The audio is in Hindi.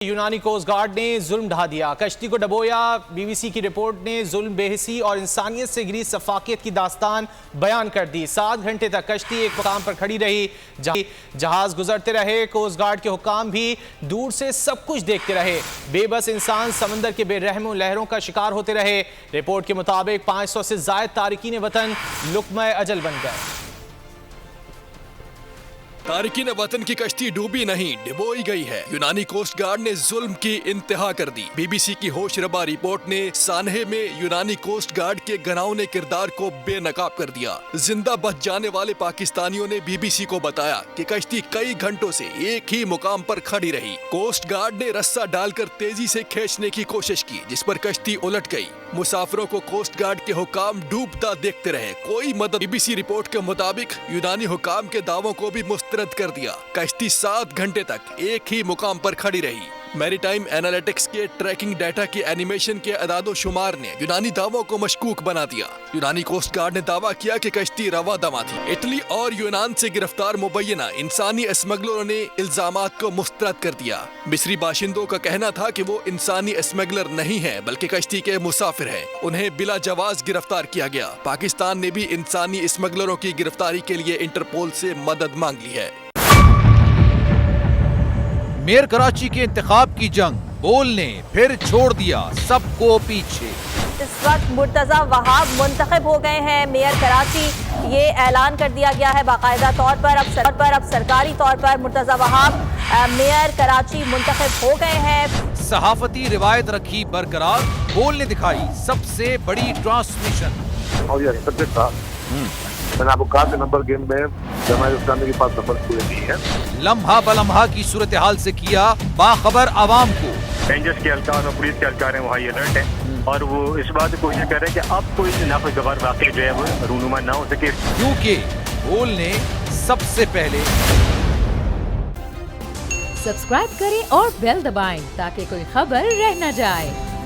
यूनानी कोस्ट गार्ड ने जुल्म ढा दिया, कश्ती को डबोया। बीबीसी की रिपोर्ट ने जुल्म, बेहिसी और इंसानियत से घिरी सफाकियत की दास्तान बयान कर दी। 7 घंटे तक कश्ती एक मकाम पर खड़ी रही, जहाज गुजरते रहे। कोस्ट गार्ड के हुक्काम भी दूर से सब कुछ देखते रहे। बेबस इंसान समंदर के बेरहम लहरों का शिकार होते रहे। रिपोर्ट के मुताबिक 500 से ज्यादा तारिकीन वतन लुक़्मा अजल बन गए। तारिकीन वतन की कश्ती डूबी नहीं, डुबोई गई है। यूनानी कोस्ट गार्ड ने जुल्म की इंतहा कर दी। बीबीसी की होशरबा रिपोर्ट ने सानहे में यूनानी कोस्ट गार्ड के घिनौने किरदार को बेनकाब कर दिया। जिंदा बच जाने वाले पाकिस्तानियों ने बीबीसी को बताया कि कश्ती कई घंटों से एक ही मुकाम पर खड़ी रही। कोस्ट गार्ड ने रस्सा डालकर तेजी से खींचने की कोशिश की, जिस पर कश्ती उलट गई। मुसाफिरों को कोस्ट गार्ड के हुकाम डूबता देखते रहे, कोई मदद। बीबीसी रिपोर्ट के मुताबिक यूनानी हुकाम के दावों को भी मुस्तरद कर दिया। कश्ती 7 घंटे तक एक ही मुकाम पर खड़ी रही। मैरीटाइम एनालिटिक्स के ट्रैकिंग डाटा के एनिमेशन के अदादो शुमार ने यूनानी दावों को मशकूक बना दिया। यूनानी कोस्ट गार्ड ने दावा किया कि कश्ती रवा दमा थी। इटली और यूनान से गिरफ्तार मुबैना इंसानी स्मगलरों ने इल्जामात को मुस्तरद कर दिया। मिस्री बाशिंदों का कहना था कि वो इंसानी स्मगलर नहीं है, बल्कि कश्ती के मुसाफिर हैं। उन्हें बिला जवाज गिरफ्तार किया गया। पाकिस्तान ने भी इंसानी स्मगलरों की गिरफ्तारी के लिए इंटरपोल से मदद मांग ली है। मेयर कराची के इंतखाब की जंग, बोल ने फिर छोड़ दिया सबको पीछे। इस वक्त मुर्तजा वहाब मुंतखब हो गए हैं मेयर कराची। ये ऐलान कर दिया गया है बाकायदा तौर पर। अब सरकारी तौर पर मुर्तजा वहाब मेयर कराची मुंतखब हो गए हैं। सहाफती रिवायत रखी बरकरार, बोल ने दिखाई सबसे बड़ी ट्रांसमिशन। और ये सब्जेक्ट था, मैंने आपको कहा कि नंबर गेम में जमात इस्लामी के पास नंबर पूरे नहीं है। लम्हा बलम्हा की सूरत हाल से किया बाखबर आवाम को। रेंजर्स के एहलकार और पुलिस के एहलकार हैं, वहाँ अलर्ट है और वो इस बात की कोशिश कर रहे हैं कि अब कोई नाखुशगवार वाक़या जो है वो रूनुमा ना हो सके, क्योंकि बोल ने सबसे पहले। सब्सक्राइब करें और बेल दबाएं ताकि कोई खबर रह न जाए।